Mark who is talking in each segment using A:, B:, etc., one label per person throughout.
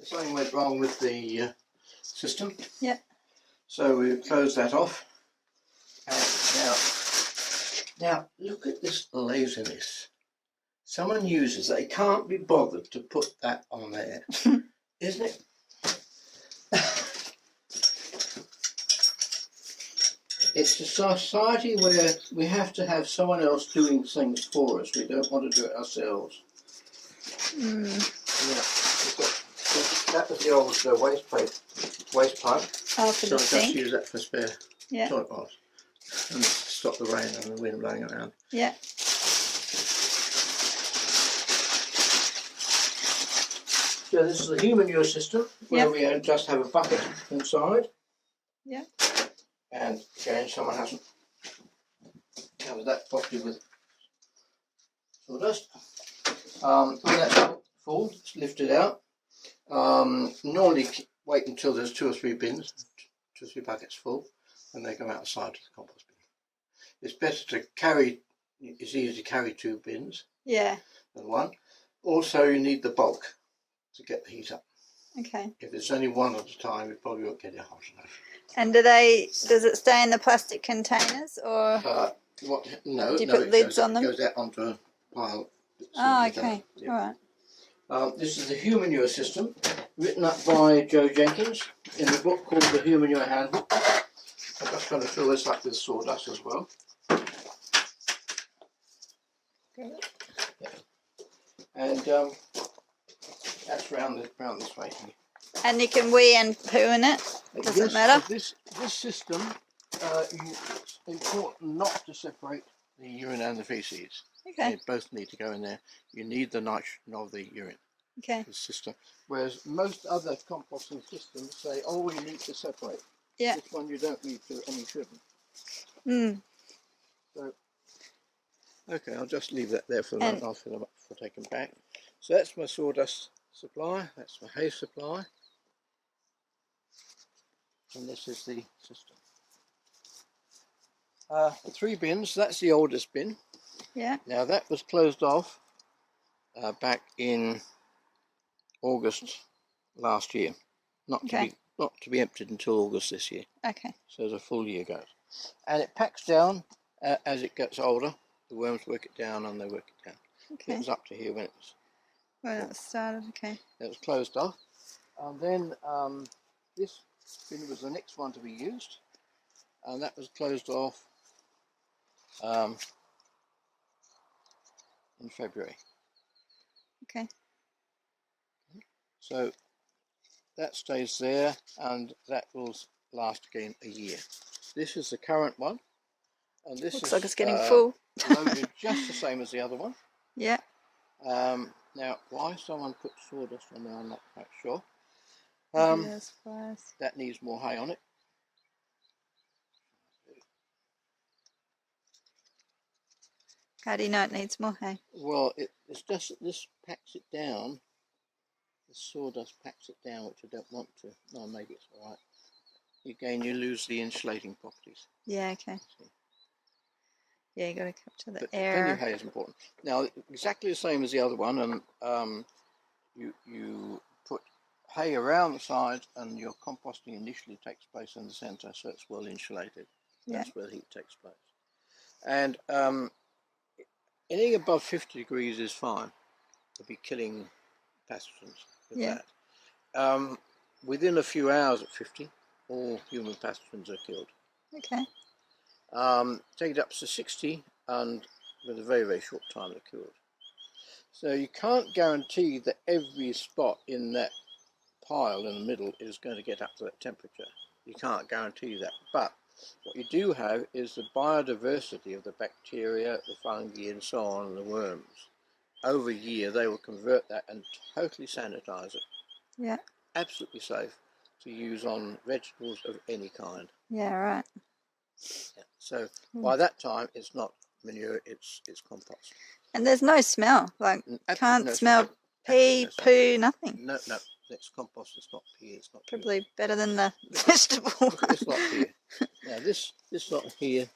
A: something went wrong with the system.
B: Yeah.
A: So we closed that off. And now look at this laziness. Someone uses, they can't be bothered to put that on there, isn't it? It's a society where we have to have someone else doing things for us. We don't want to do it ourselves. Yeah, that was the old waste pipe.
B: Oh, for
A: so
B: the sink.
A: Just use that for spare toilet rolls. And stop the rain and the wind blowing around.
B: Yeah.
A: So this is the human manure system where we just have a bucket inside.
B: Yeah.
A: And again, someone hasn't covered that properly with sawdust. When that's full, it's lifted out. Normally wait until there's 2 or 3 bins, 2 or 3 buckets full, and they go outside to the compost bin. It's better to carry, it's easier to carry 2 bins than 1. Also, you need the bulk to get the heat up.
B: Okay.
A: If it's only 1 at a time, you probably won't get it hot enough.
B: And does it stay in the plastic containers or
A: no,
B: do you put lids on them?
A: It goes out onto a pile.
B: Oh, okay. All right.
A: This is the human manure system, written up by Joe Jenkins in the book called The Human Manure Handbook. I'm just going to fill this up with sawdust as well.
B: Okay.
A: Yeah. And that's round this way.
B: And you can wee and poo in it? Doesn't matter?
A: This system, it's important not to separate the urine and the faeces.
B: Okay.
A: They both need to go in there. You need the nitrogen of the urine.
B: Okay.
A: The system. Whereas most other composting systems say, oh, you need to separate.
B: Yeah.
A: This one you don't need to, and you shouldn't. So, okay, I'll just leave that there for the moment. I'll fill them up before I take them back. So that's my sawdust supply. That's my hay supply. And this is the system. 3 bins. That's the oldest bin.
B: Yeah.
A: Now that was closed off back in August last year. Not to be emptied until August this year.
B: Okay.
A: So the full year goes, and it packs down as it gets older. The worms work it down, and they work it down.
B: Okay.
A: It was up to here when it was
B: started. Okay.
A: It was closed off, and then this bin was the next one to be used, and that was closed off in February.
B: Okay.
A: So that stays there, and that will last again a year. This is the current one, and this
B: looks
A: is
B: like it's getting full.
A: loaded just the same as the other one.
B: Yeah.
A: Now, why someone put sawdust on there, I'm not quite sure. That needs more hay on it.
B: How do you know it needs more hay?
A: Well, it's just that this packs it down. The sawdust packs it down, which I don't want to. No, maybe it's all right. Again, you lose the insulating properties.
B: Yeah, okay. Yeah, you got to capture the
A: but
B: air.
A: Plenty of hay is important. Now, exactly the same as the other one, and you put hay around the sides, and your composting initially takes place in the centre, so it's well insulated. That's where the heat takes place. And anything above 50 degrees is fine. You'll be killing pathogens with that. Within a few hours at 50, all human pathogens are killed.
B: Okay.
A: Take it up to 60, and with a very, very short time they're killed. So you can't guarantee that every spot in that pile in the middle is going to get up to that temperature. You can't guarantee that. But what you do have is the biodiversity of the bacteria, the fungi, and so on, and the worms. Over a year, they will convert that and totally sanitize it.
B: Yeah.
A: Absolutely safe to use on vegetables of any kind.
B: Yeah, right.
A: Yeah. So by that time, it's not manure, it's compost.
B: And there's no smell. Like, can't smell pea, poo, nothing.
A: No, it's compost. It's not pea. It's not
B: probably poo. Better than the vegetable one.
A: This lot here. Now this lot here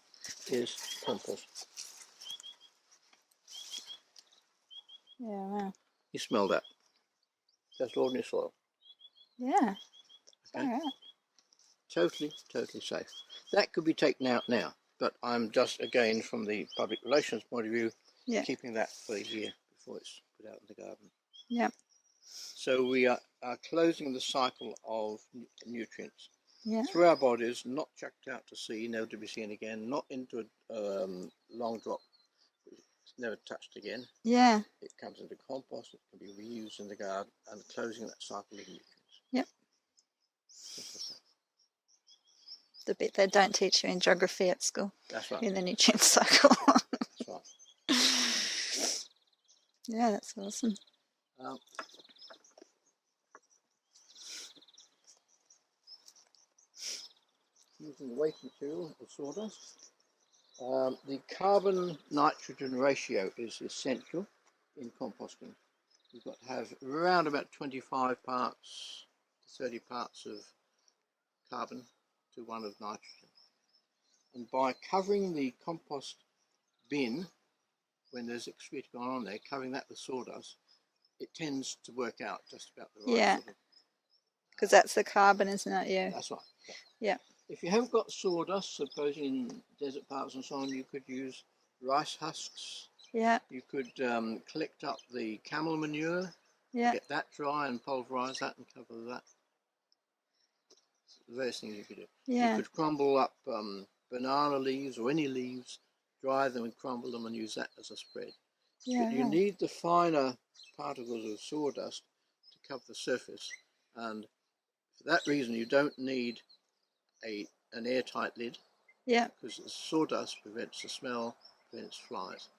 A: is compost.
B: Yeah, wow.
A: You smell that? Just ordinary soil.
B: Yeah.
A: Okay?
B: All right.
A: Totally safe. That could be taken out now, but I'm just, again, from the public relations point of view, keeping that for a year before it's put out in the garden.
B: Yeah.
A: So we are closing the cycle of nutrients through our bodies, not chucked out to sea, never to be seen again, not into a long drop, it's never touched again.
B: Yeah.
A: It comes into compost, it can be reused in the garden, and closing that cycle of nutrients.
B: Yep. The bit they don't teach you in geography at school.
A: That's right.
B: In the nutrient cycle.
A: That's right.
B: Yeah, that's awesome.
A: Using the waste material of sawdust. The carbon-nitrogen ratio is essential in composting. You've got to have around about 25 parts to 30 parts of carbon to 1 of nitrogen. And by covering the compost bin, when there's excreta going on there, covering that with sawdust, it tends to work out just about the right sort of.
B: Because that's the carbon, isn't it? Yeah.
A: That's right.
B: Yeah.
A: If you haven't got sawdust, suppose in desert parts and so on, you could use rice husks.
B: Yeah.
A: You could collect up the camel manure, get that dry and pulverise that and cover that. The various things you could do.
B: Yeah.
A: You could crumble up banana leaves or any leaves, dry them and crumble them and use that as a spread.
B: Yeah.
A: But you need the finer particles of sawdust to cover the surface, and for that reason you don't need an airtight lid.
B: Yeah.
A: Because the sawdust prevents the smell, prevents flies.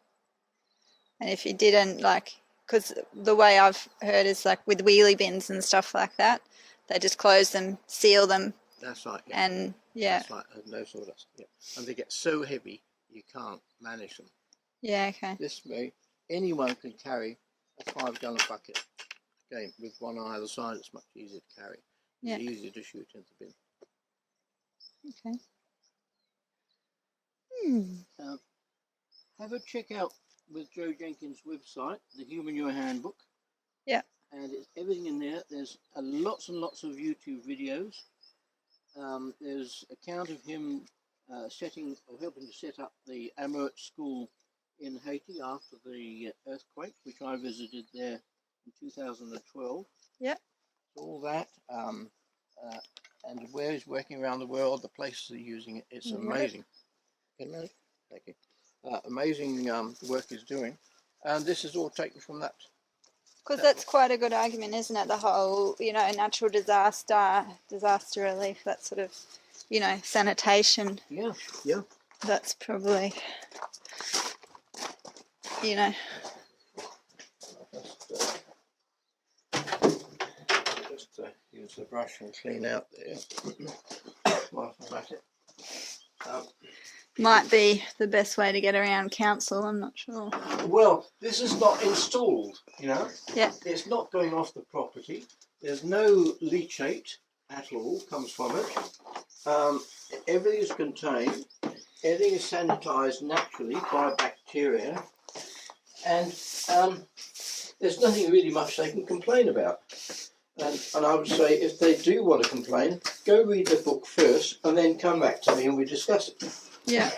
B: And if you didn't, like, because the way I've heard is like with wheelie bins and stuff like that, they just close them, seal them.
A: That's right. Yeah.
B: And
A: that's right. No sawdust. Yeah. And they get so heavy you can't manage them.
B: Yeah. Okay.
A: This way, anyone can carry a 5-gallon bucket. Again, with one on either side, it's much easier to carry. It's easier to shoot into the bin.
B: Okay.
A: Have a check out with Joe Jenkins' website, the Human Manure Handbook.
B: Yeah.
A: And it's everything in there. There's lots and lots of YouTube videos. There's an account of him helping to set up the Amherst School in Haiti after the earthquake, which I visited there in 2012.
B: Yeah.
A: All that. And where he's working around the world, the places he's using it, it's amazing. Thank you. Amazing work he's doing, and this is all taken from that.
B: Because that's quite a good argument, isn't it? The whole, natural disaster relief, that sort of, sanitation.
A: Yeah.
B: That's probably,
A: Just use the brush and clean out there. While I'm at it.
B: Might be the best way to get around council, I'm not sure.
A: Well, this is not installed,
B: Yeah.
A: It's not going off the property. There's no leachate at all, comes from it. Everything is contained. Everything is sanitised naturally by bacteria. And there's nothing really much they can complain about. And I would say, if they do want to complain, go read the book first and then come back to me and we discuss it.
B: Yeah.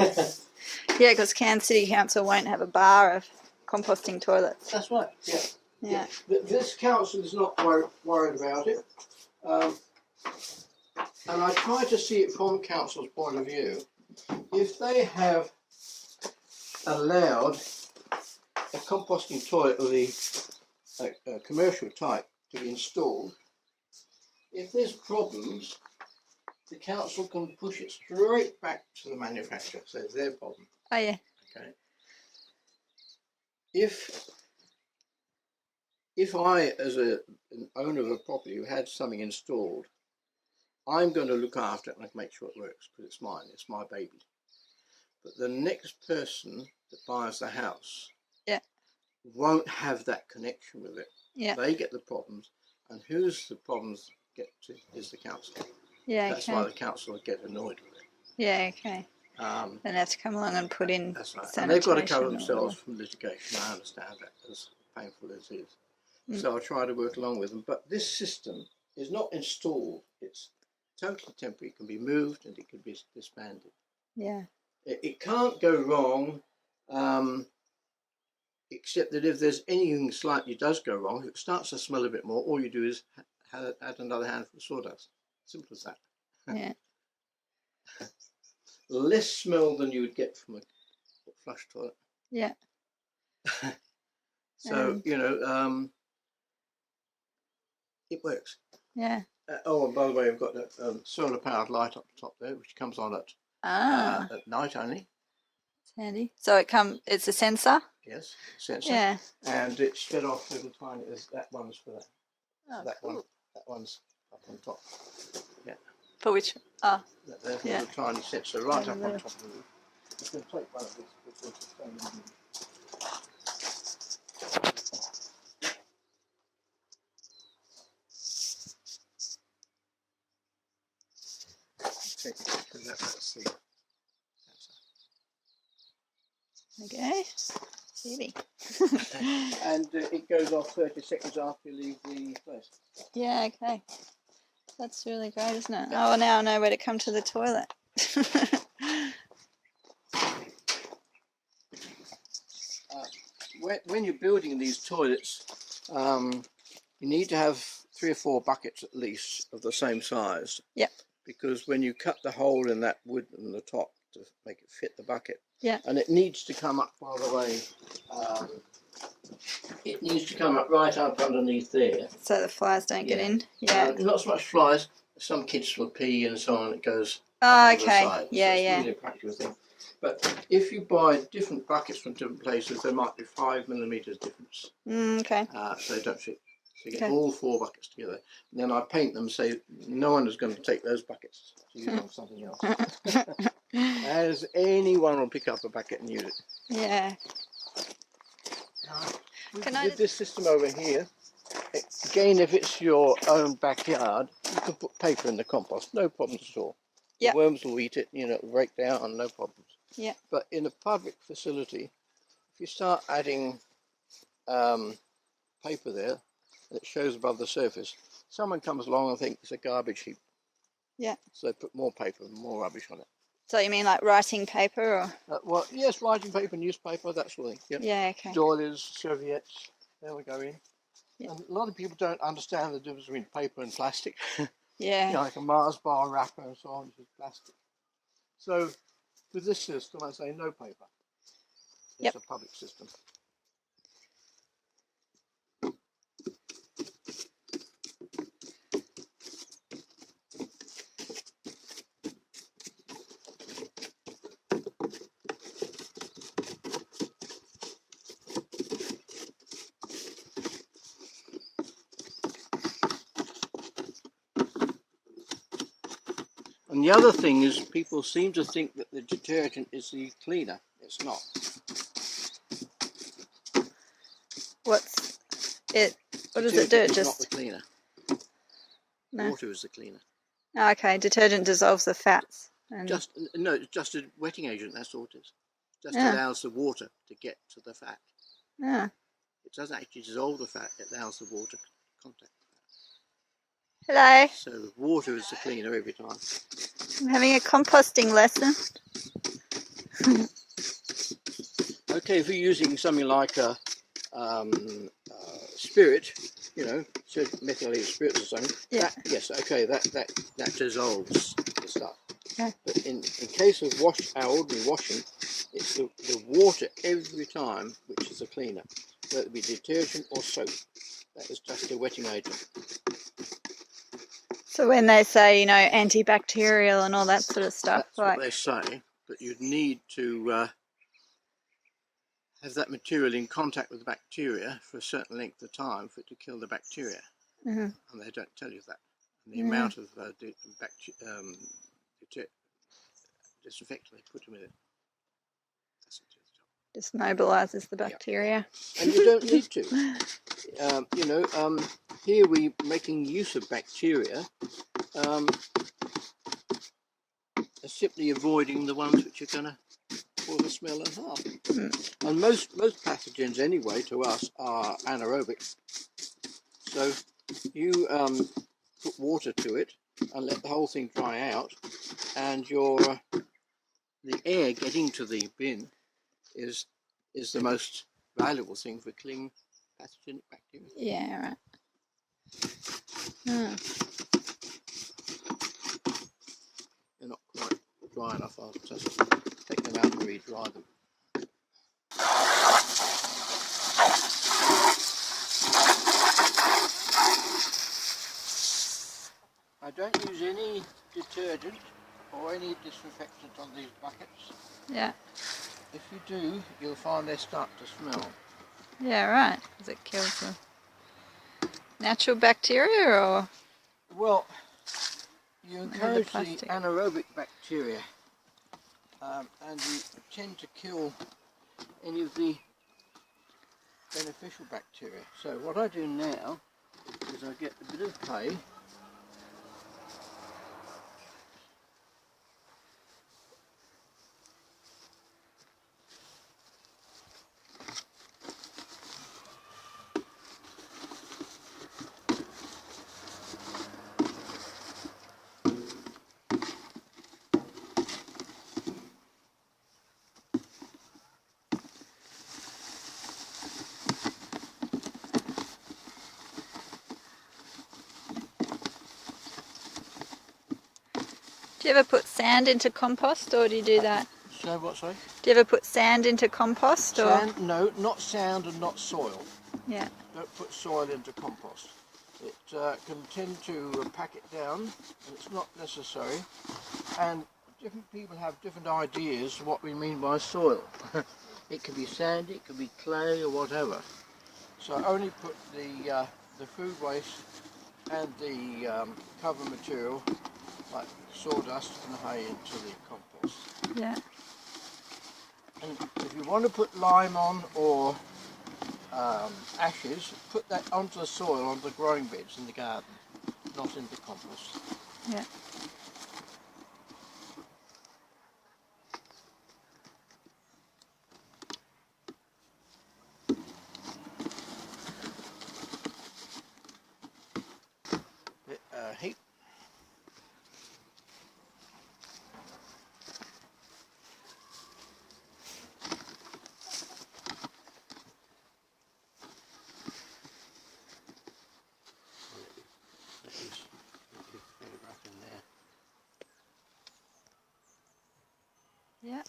B: Yeah, because Cairns City Council won't have a bar of composting toilets.
A: That's right,
B: Yeah.
A: This council is not worried about it. And I try to see it from council's point of view. If they have allowed a composting toilet of the commercial type to be installed, if there's problems, the council can push it straight back to the manufacturer, so it's their problem.
B: Oh, yeah.
A: Okay. If I, as an owner of a property who had something installed, I'm going to look after it and make sure it works because it's mine, it's my baby. But the next person that buys the house won't have that connection with it.
B: Yeah.
A: They get the problems, and who's the problems get to is the council.
B: Yeah,
A: That's why the council get annoyed with it.
B: Yeah, okay. Then they have to come along and put in
A: sanitation. And they've got to cover themselves from litigation. I understand that, as painful as it is. So I try to work along with them. But this system is not installed. It's totally temporary. It can be moved and it can be disbanded.
B: Yeah.
A: It can't go wrong, except that if there's anything slightly does go wrong, if it starts to smell a bit more, all you do is add another handful of sawdust. Simple as that.
B: Yeah.
A: Less smell than you would get from a flush toilet.
B: Yeah.
A: So, you know, it works.
B: Yeah.
A: Oh, and by the way, I've got a solar powered light up the top there, which comes on at night only.
B: It's handy. So it's a sensor?
A: Yes, sensor.
B: Yeah.
A: And it's fed off little tiny, that one's for that.
B: Oh,
A: that
B: cool.
A: one. That one's up on top. Yeah.
B: For which? Oh.
A: There's a little tiny sensor right up on top of the roof. You can take one of these. Let's see.
B: Okay. Easy.
A: And it goes off 30 seconds after you leave the place.
B: Yeah, okay. That's really great, isn't it? Oh, well, now I know where to come to the toilet.
A: When you're building these toilets, you need to have 3 or 4 buckets at least of the same size.
B: Yep.
A: Because when you cut the hole in that wood in the top to make it fit the bucket,
B: yeah,
A: and it needs to come up, by the way, it needs to come up right up underneath there.
B: So the flies don't get in. Yeah.
A: Not so much flies. Some kids will pee and so on. It goes.
B: Oh,
A: okay.
B: Okay.
A: The side.
B: Yeah,
A: so it's
B: yeah.
A: really a practical thing. But if you buy different buckets from different places, there might be 5 millimeters difference.
B: Okay.
A: So they don't fit. So you get all 4 buckets together. And then I paint them, say no one is going to take those buckets to use on something else. As anyone will pick up a bucket and use it.
B: Yeah.
A: With this system over here, again, if it's your own backyard, you can put paper in the compost, no problems at all.
B: Yep.
A: The worms will eat it, you know, it'll break down, no problems.
B: Yeah.
A: But in a public facility, if you start adding paper there, and it shows above the surface, someone comes along and thinks it's a garbage heap.
B: Yeah.
A: So they put more paper and more rubbish on it.
B: So you mean like writing paper or?
A: Well, yes, writing paper, newspaper, that sort of thing. Yep.
B: Yeah, okay.
A: Doilies, serviettes, there we go in.
B: Yeah.
A: And a lot of people don't understand the difference between paper and plastic.
B: Yeah.
A: You know, like a Mars bar wrapper and so on, which is plastic. So with this system, I say no paper. It's a public system. And the other thing is, people seem to think that the detergent is the cleaner. It's not.
B: What's it? What does it do?
A: It's
B: Just
A: not the cleaner.
B: No.
A: Water is the cleaner.
B: Oh, okay. Detergent dissolves the fats. And
A: It's just a wetting agent. That's all it is. Just allows the water to get to the fat.
B: Yeah.
A: It doesn't actually dissolve the fat. It allows the water to contact the fat.
B: Hello.
A: So the water is the cleaner every time.
B: I'm having a composting lesson.
A: Okay, if you're using something like a spirit, you know, methylated spirits or something,
B: Yeah.
A: that dissolves the stuff.
B: Okay.
A: But in case of our ordinary washing, it's the water every time which is the cleaner, whether it be detergent or soap. That is just a wetting agent.
B: So when they say, you know, antibacterial and all that sort of stuff,
A: That's what they say, but you'd need to have that material in contact with the bacteria for a certain length of time for it to kill the bacteria.
B: Mm-hmm.
A: And they don't tell you that. And the amount of disinfectant they put them in it.
B: Just mobilises the bacteria.
A: Yeah. And you don't need to. Here we're making use of bacteria, simply avoiding the ones which are going to cause a smell and harm. Mm. And most pathogens, anyway, to us are anaerobic. So you put water to it and let the whole thing dry out, and the air getting to the bin is the most valuable thing for killing pathogenic bacteria.
B: Yeah, right. Oh.
A: They're not quite dry enough. I'll just take them out and re-dry them. I don't use any detergent or any disinfectant on these buckets.
B: Yeah.
A: If you do, you'll find they start to smell.
B: Yeah, right. Because it kills the natural bacteria, or?
A: Well, you encourage the anaerobic bacteria, and you tend to kill any of the beneficial bacteria. So what I do now is I get a bit of hay.
B: Do you ever put sand into compost, or do you do that?
A: So what, sorry?
B: Do you ever put sand into compost?
A: Sand?
B: Or?
A: No, not sand and not soil.
B: Yeah.
A: Don't put soil into compost. It can tend to pack it down, and it's not necessary. And different people have different ideas of what we mean by soil. It can be sandy, it can be clay, or whatever. So I only put the food waste and the cover material, like sawdust and hay, into the compost.
B: Yeah.
A: And if you want to put lime on or ashes, put that onto the soil, onto the growing beds in the garden, not in the compost.
B: Yeah.
A: Heat.
B: Yeah.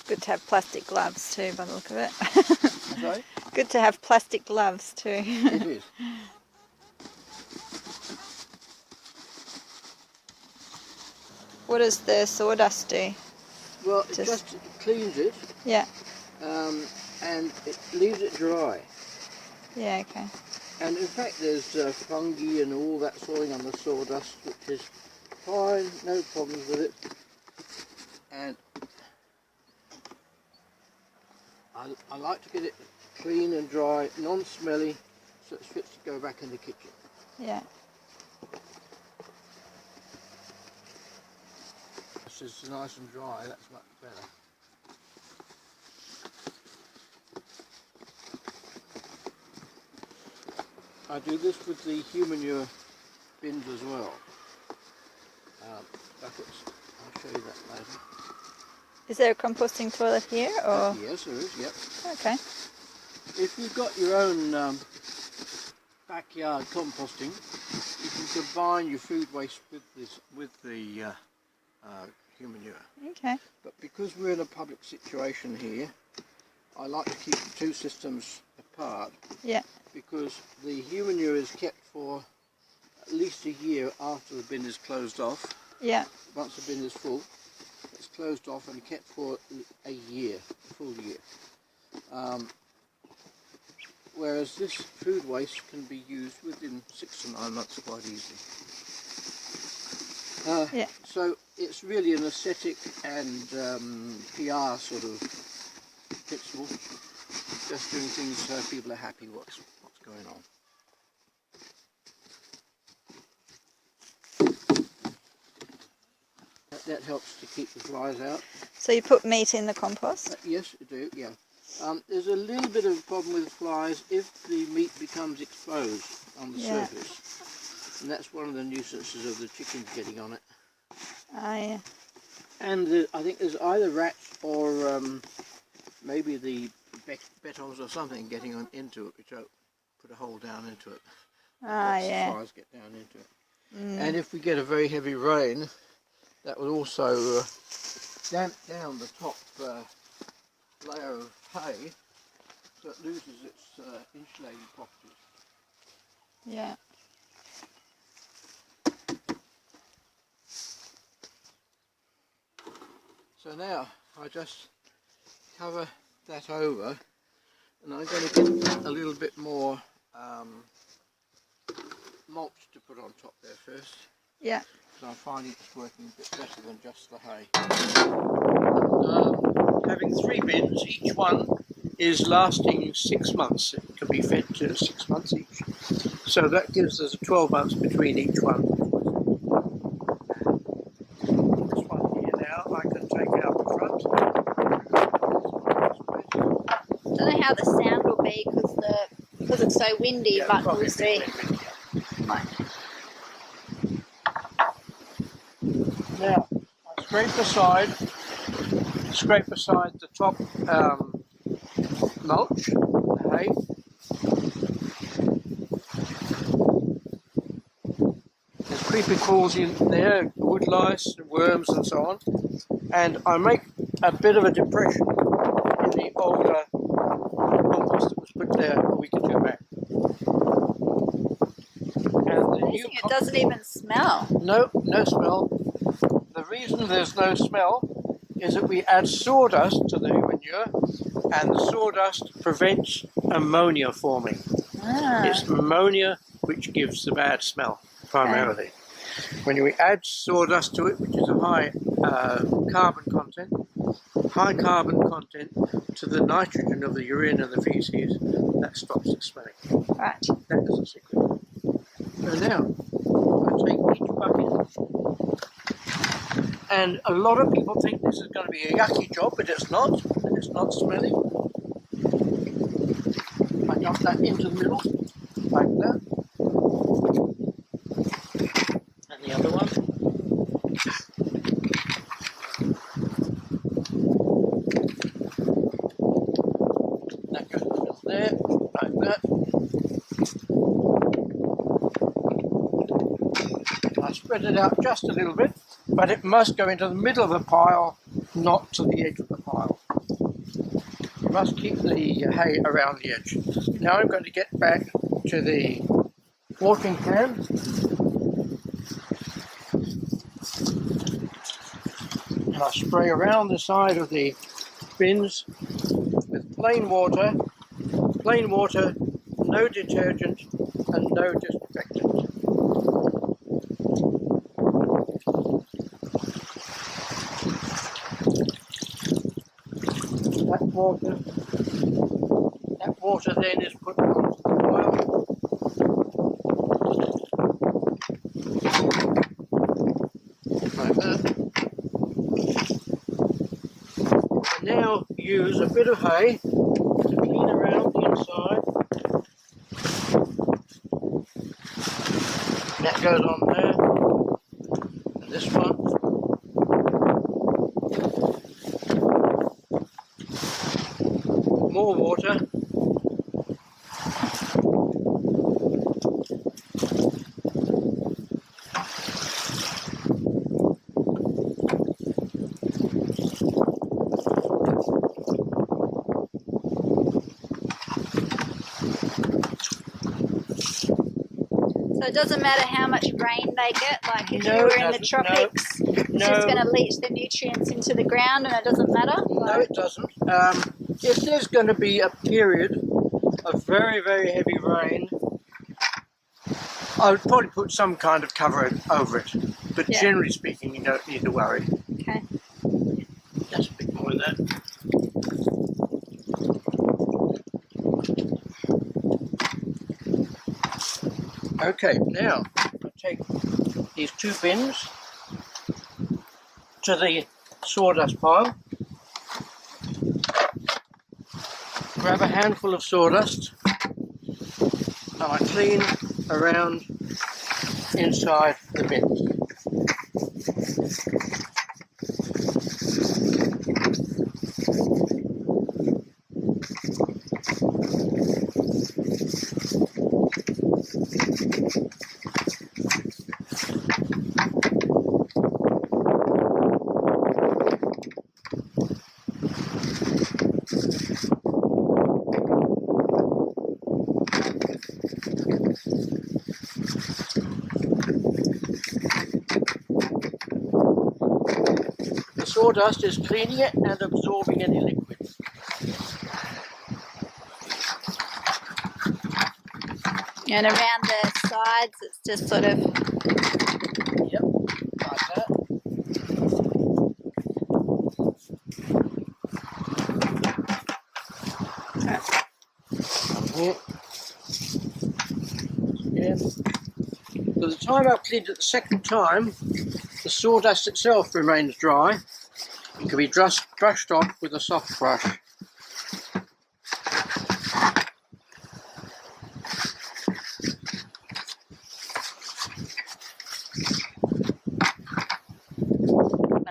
B: Good to have plastic gloves too, by the look of it.
A: Sorry?
B: Good to have plastic gloves too.
A: It is.
B: What does the sawdust do?
A: Well, it just cleans it.
B: Yeah.
A: And it leaves it dry.
B: Yeah, okay.
A: And in fact there's fungi and all that sort of thing on the sawdust, which is fine, no problems with it. And I like to get it clean and dry, non-smelly, so it's fit to go back in the kitchen.
B: Yeah.
A: This is nice and dry, that's much better. I do this with the human manure bins as well. Buckets, I'll show you that later.
B: Is there a composting toilet here, or?
A: Yes, there is, yep.
B: Okay.
A: If you've got your own backyard composting, you can combine your food waste with the human manure.
B: Okay.
A: But because we're in a public situation here, I like to keep the two systems apart.
B: Yeah.
A: Because the human manure is kept for at least a year after the bin is closed off.
B: Yeah.
A: Once the bin is full, it's closed off and kept for a year, a full year. Whereas this food waste can be used within 6 to 9 months quite easily.
B: Yeah.
A: So it's really an aesthetic and PR sort of principle. just doing things so people are happy what's going on. That helps to keep the flies out.
B: So you put meat in the compost?
A: Yes, you do, yeah. There's a little bit of a problem with flies if the meat becomes exposed on the surface. And that's one of the nuisances of the chickens getting on it.
B: Oh, yeah.
A: And I think there's either rats or maybe the bettles or something getting into it, which I put a hole down into it.
B: Ah, yeah.
A: The flies get down into it. And if we get a very heavy rain, that will also damp down the top layer of hay, so it loses its insulating properties.
B: Yeah.
A: So now I just cover that over, and I'm going to get a little bit more mulch to put on top there first.
B: Yeah.
A: So I'm finding it's working a bit better than just the hay. Having 3 bins, each one is lasting 6 months. It can be fed to 6 months each. So that gives us 12 months between each one. This one here now I can take out the front.
B: I don't know how the sound will be because it's so windy,
A: Yeah,
B: but we'll see. Right.
A: Now, I scrape aside the top mulch, the hay. There's creeping crawls in there, wood lice, worms and so on. And I make a bit of a depression in the older compost that was put there a week or 2 back. And the new
B: It doesn't even smell.
A: No smell. The reason there's no smell is that we add sawdust to the manure, and the sawdust prevents ammonia forming.
B: Ah.
A: It's ammonia which gives the bad smell, primarily. Okay. When we add sawdust to it, which is a high carbon content to the nitrogen of the urine and the feces, that stops it smelling.
B: Right.
A: That is a secret. So now, I take each bucket, and a lot of people think this is going to be a yucky job, but it's not, and it's not smelly. I dump that into the middle, like that. And the other one. That goes in the middle there, like that. I spread it out just a little bit, but it must go into the middle of the pile, not to the edge of the pile. You must keep the hay around the edge. Now I'm going to get back to the watering can. And I spray around the side of the bins with plain water, no detergent and no disinfectant. That water then is put onto the pile. Like that. And now use a bit of hay to clean around the inside. That goes on there. And this one. More water.
B: So it doesn't matter how much rain they get, like if you were in the tropics, it's just going to leach the nutrients into the ground and it doesn't matter?
A: No, it doesn't. If there's going to be a period of very, very heavy rain, I would probably put some kind of cover over it. But generally speaking, you don't need to worry.
B: Okay.
A: Just a bit more of that. Okay, now I take these 2 bins to the sawdust pile, grab a handful of sawdust, and I clean around inside the bins. The sawdust is cleaning it and absorbing any liquid.
B: And around the sides, it's just sort of...
A: Yep, like that. Here. Again. By the time I've cleaned it the second time, the sawdust itself remains dry. It can be brushed off with a soft brush. And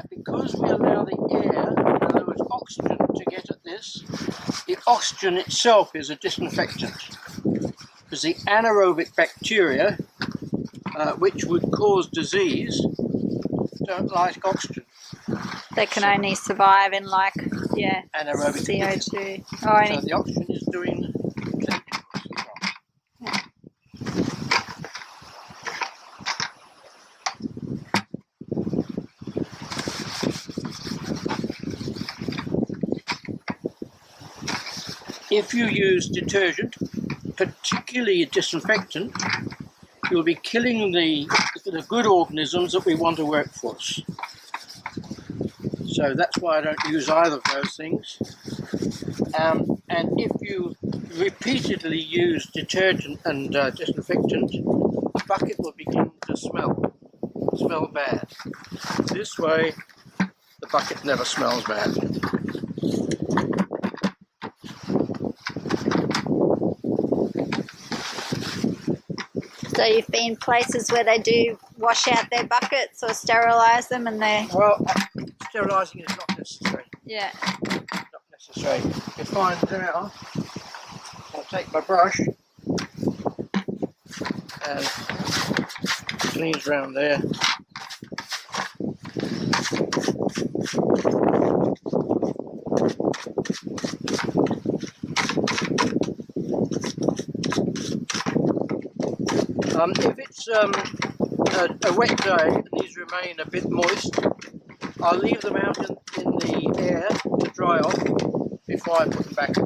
A: because we allow the air, in other words oxygen, to get at this, the oxygen itself is a disinfectant. Because the anaerobic bacteria, which would cause disease, don't like oxygen.
B: They can only survive in like, yeah,
A: Anaerobic
B: CO2.
A: So the oxygen is doing cleaning. If you use detergent, particularly disinfectant, you'll be killing the good organisms that we want to work for us. So that's why I don't use either of those things. And if you repeatedly use detergent and disinfectant, the bucket will begin to smell bad. This way, the bucket never smells bad.
B: So you've been places where they do wash out their buckets or sterilise them, and they...
A: Well, sterilising is not necessary.
B: Yeah.
A: Not necessary. You find now, I'll take my brush and cleans around there. If it's a wet day and these remain a bit moist, I'll leave them out in the air to dry off before I put them back in.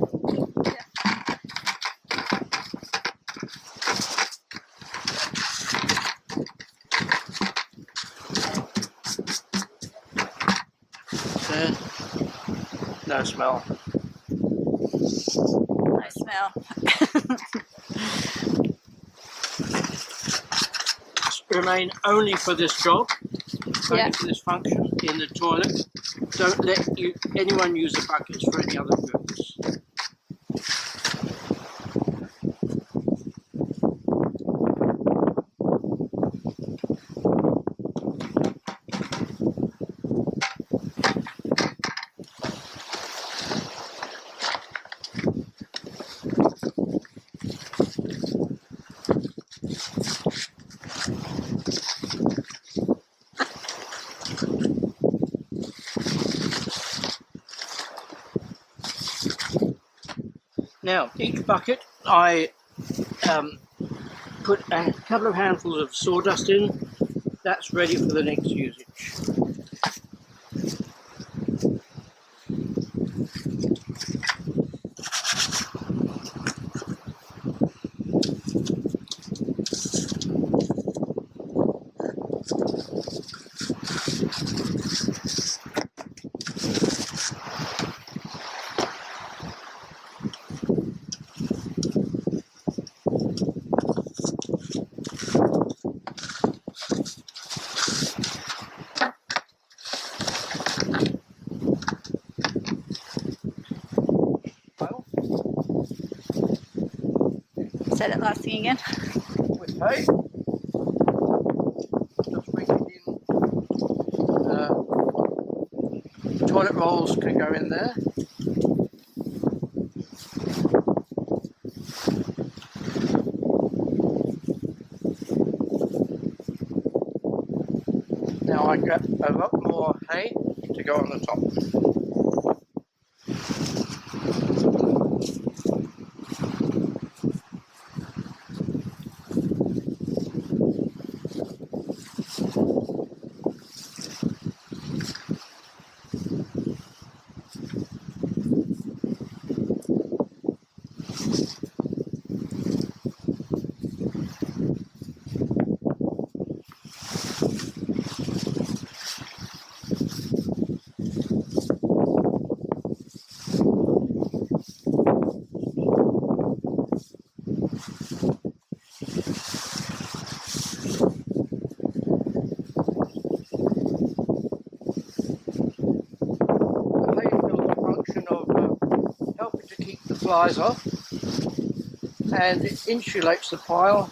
A: There. No smell.
B: No smell.
A: Remain only for this job, only for this function in the toilet. Don't let anyone use the buckets for any other purpose. Now, each bucket I put a couple of handfuls of sawdust in. That's ready for the next usage.
B: Say that last thing again.
A: With hay. Just bring it in. Toilet rolls can go in there. Now I got a lot more hay to go on the top. Helping to keep the flies off, and it insulates the pile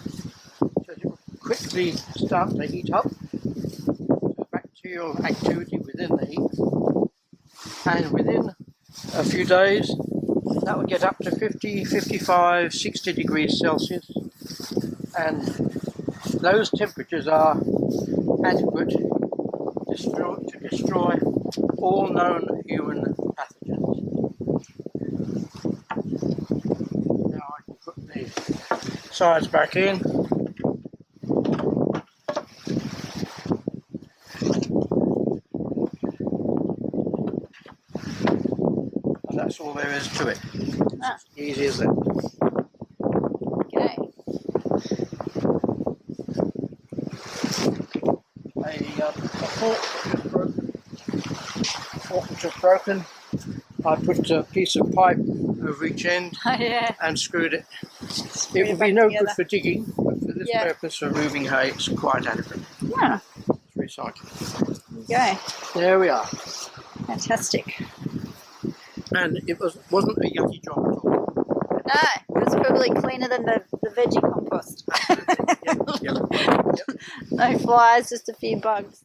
A: so it will quickly start to heat up. So bacterial activity within the heat, and within a few days that will get up to 50, 55, 60 degrees Celsius, and those temperatures are adequate to destroy all known human pathogens. Now I can put the sides back in. And that's all there is to it.
B: Ah.
A: Easy as that.
B: Okay.
A: A fork was just broken. I put a piece of pipe over each end and screwed it. It would be no good for digging, but for this purpose of moving hay, it's quite adequate.
B: Yeah.
A: It's recycled.
B: There you go.
A: There we are.
B: Fantastic.
A: And it wasn't a yucky job at all.
B: No, it was probably cleaner than the veggie compost.
A: Yep.
B: No flies, just a few bugs.